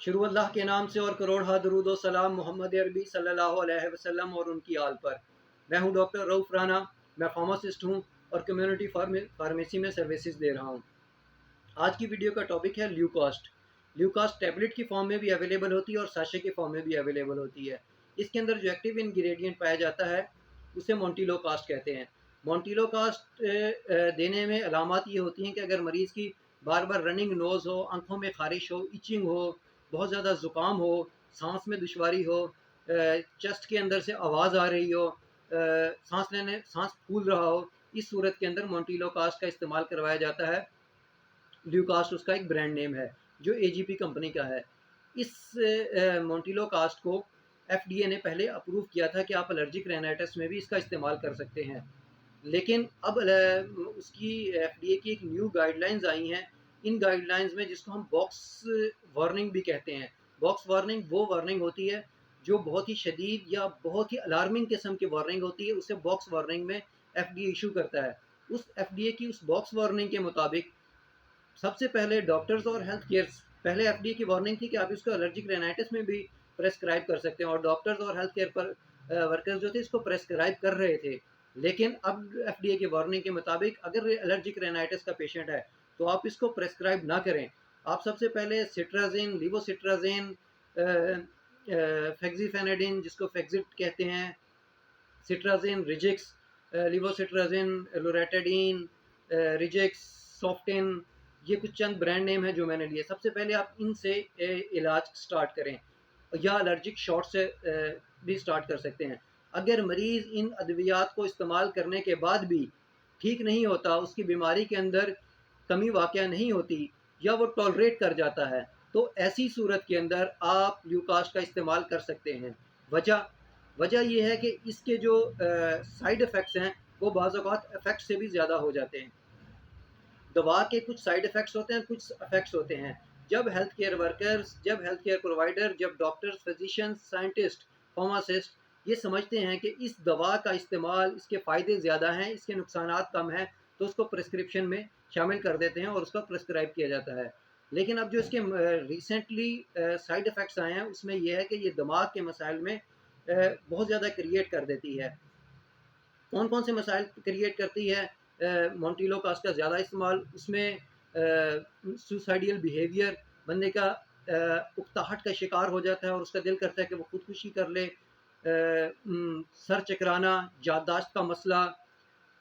शुरू अल्लाह के नाम से और करोड़ दरूद व सलाम मोहम्मद अरबी सल्लल्लाहु अलैहि वसल्लम और उनकी आल पर। मैं हूं डॉक्टर रऊफ़ राना। मैं फार्मासिस्ट हूं और कम्युनिटी फार्मेसी में सर्विसेज दे रहा हूं। आज की वीडियो का टॉपिक है ल्यूकास्ट। ल्यूकास्ट टैबलेट की फॉर्म में भी अवेलेबल होती है और साशे की फॉर्म में भी अवेलेबल होती है। इसके अंदर जो एक्टिव इंग्रेडिएंट पाया जाता है उसे मोंटिलोकास्ट कहते हैं। मोंटिलोकास्ट देने में अलामात ये होती हैं कि अगर मरीज़ की बार बार रनिंग नोज़ हो, आंखों में खारिश हो, इचिंग हो, बहुत ज़्यादा ज़ुकाम हो, सांस में दुश्वारी हो, चेस्ट के अंदर से आवाज़ आ रही हो, सांस फूल रहा हो, इस सूरत के अंदर मोंटिलोकास्ट का इस्तेमाल करवाया जाता है। ल्यूकास्ट उसका एक ब्रांड नेम है जो एजीपी कंपनी का है। इस मोंटिलोकास्ट को एफडीए ने पहले अप्रूव किया था कि आप एलर्जिक रेनाइटिस में भी इसका इस्तेमाल कर सकते हैं, लेकिन अब उसकी एफडीए की एक न्यू गाइडलाइंस आई हैं। इन गाइडलाइंस में, जिसको हम बॉक्स वार्निंग भी कहते हैं, बॉक्स वार्निंग वो वार्निंग होती है जो बहुत ही शदीद या बहुत ही अलार्मिंग किस्म की वार्निंग होती है, उसे बॉक्स वार्निंग में एफडीए इशू करता है। उस एफडीए की उस बॉक्स वार्निंग के मुताबिक सबसे पहले डॉक्टर्स और हेल्थ केयर, पहले एफडीए की वार्निंग थी कि आप इसको एलर्जिक रेनाइटिस में भी प्रेस्क्राइब कर सकते हैं और डॉक्टर्स और हेल्थ केयर पर वर्कर्स जो थे इसको प्रेस्क्राइब कर रहे थे। लेकिन अब एफडीए की वार्निंग के मुताबिक अगर एलर्जिक रेनाइटिस का पेशेंट है तो आप इसको प्रेस्क्राइब ना करें। आप सबसे पहले सिट्राजिन, लिवोसिट्राजिन, फेक्सिफेनेडिन जिसको फेक्सिट कहते हैं, सिट्राजिन, रिजिक्स, लिवोसिट्राजिन, लोरेटाडीन, रिजिक्स, सॉफ्टिन, ये कुछ चंद ब्रांड नेम है जो मैंने लिए। सबसे पहले आप इनसे इलाज स्टार्ट करें या एलर्जिक शॉट से भी स्टार्ट कर सकते हैं। अगर मरीज़ इन अद्वियात को इस्तेमाल करने के बाद भी ठीक नहीं होता, उसकी बीमारी के अंदर कमी वाक़या नहीं होती या वो टॉलरेट कर जाता है, तो ऐसी सूरत के अंदर आप ल्यूकास्ट का इस्तेमाल कर सकते हैं। वजह यह है कि इसके जो साइड इफ़ेक्ट्स हैं वो बाज़ औक़ात इफ़ेक्ट से भी ज़्यादा हो जाते हैं। दवा के कुछ साइड इफ़ेक्ट्स होते हैं, कुछ इफ़ेक्ट्स होते हैं। जब हेल्थ केयर वर्कर्स, जब हेल्थ केयर प्रोवाइडर, जब डॉक्टर्स, फिजिशियंस, साइंटिस्ट, फार्मासिस्ट ये समझते हैं कि इस दवा का इस्तेमाल, इसके फ़ायदे ज़्यादा हैं, इसके नुकसानात कम हैं, तो उसको प्रिस्क्रिप्शन में शामिल कर देते हैं और उसका प्रिस्क्राइब किया जाता है। लेकिन अब जो इसके रिसेंटली साइड इफ़ेक्ट्स आए हैं उसमें यह है कि ये दिमाग के मसाइल में बहुत ज़्यादा क्रिएट कर देती है। कौन कौन से मसाइल क्रिएट करती है मोंटिलोकास्ट का ज़्यादा इस्तेमाल? उसमें सुसाइडियल बिहेवियर, बंदे का उकताहट का शिकार हो जाता है और उसका दिल करता है कि वो खुदकुशी कर ले, सर चकराना, याददाश्त का मसला,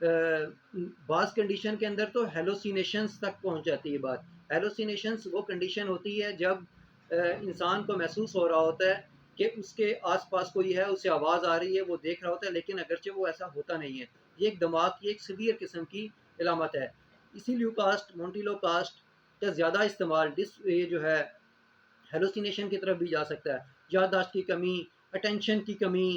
बाज़ कंडीशन के अंदर तो हेलोसिनेशंस तक पहुंच जाती है बात। हेलोसिनेशंस वो कंडीशन होती है जब इंसान को महसूस हो रहा होता है कि उसके आसपास कोई है, उसे आवाज़ आ रही है, वो देख रहा होता है, लेकिन अगरचे वो ऐसा होता नहीं है। ये एक दिमाग की एक सीवियर किस्म की इलामत है। इसी ल्यूकास्ट, मोंटिलोकास्ट का ज़्यादा इस्तेमाल ये जो है हेलोसिनेशन की तरफ भी जा सकता है। याददाश्त की कमी, अटेंशन की कमी,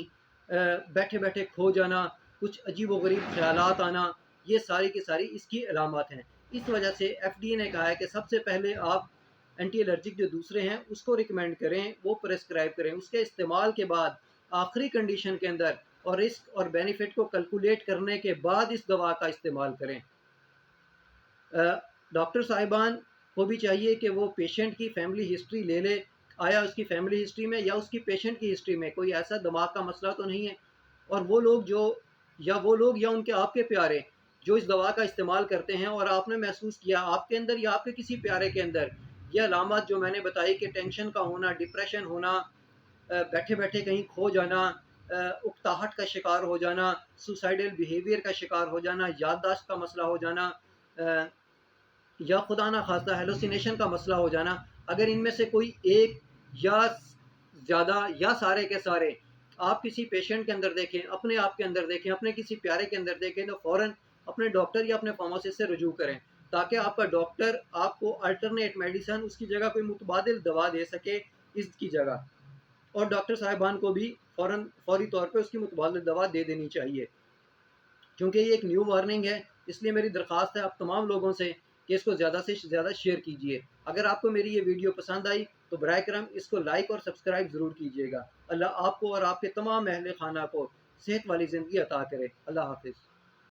बैठे बैठे खो जाना, कुछ अजीब व गरीब ख्यालात आना, ये सारी की सारी इसकी अलामत हैं। इस वजह से एफडीए ने कहा है कि सबसे पहले आप एंटी एलर्जिक जो दूसरे हैं उसको रिकमेंड करें, वो प्रेस्क्राइब करें। उसके इस्तेमाल के बाद आखिरी कंडीशन के अंदर और रिस्क और बेनिफिट को कैलकुलेट करने के बाद इस दवा का इस्तेमाल करें। डॉक्टर साहिबान को भी चाहिए कि वो पेशेंट की फैमिली हिस्ट्री ले ले। आया उसकी फैमिली हिस्ट्री में या उसकी पेशेंट की हिस्ट्री में कोई ऐसा दिमाग का मसला तो नहीं है। और वो लोग या उनके आपके प्यारे जो इस दवा का इस्तेमाल करते हैं और आपने महसूस किया आपके अंदर या आपके किसी प्यारे के अंदर ये अलामत जो मैंने बताई कि टेंशन का होना, डिप्रेशन होना, बैठे बैठे कहीं खो जाना, उकताहट का शिकार हो जाना, सुसाइडल बिहेवियर का शिकार हो जाना, याददाश्त का मसला हो जाना, या खुदा ना खास्ता हेलोसिनेशन का मसला हो जाना, अगर इनमें से कोई एक या ज़्यादा या सारे के सारे आप किसी पेशेंट के अंदर देखें, अपने आप के अंदर देखें, अपने किसी प्यारे के अंदर देखें, तो फ़ौरन अपने डॉक्टर या अपने फार्मासिस्ट से रुजू करें, ताकि आपका डॉक्टर आपको अल्टरनेट मेडिसन, उसकी जगह कोई मुतबादिल दवा दे सके इसकी जगह। और डॉक्टर साहिबान को भी फौरी तौर पे उसकी मुतबादिल दवा दे देनी चाहिए। क्योंकि ये एक न्यू वार्निंग है, इसलिए मेरी दरख्वास्त है आप तमाम लोगों से कि इसको ज़्यादा से ज़्यादा शेयर कीजिए। अगर आपको मेरी ये वीडियो पसंद आई तो बराए करम इसको लाइक और सब्सक्राइब ज़रूर कीजिएगा। अल्लाह आपको और आपके तमाम अहले खाना को सेहत वाली ज़िंदगी अता करे। अल्लाह हाफिज़।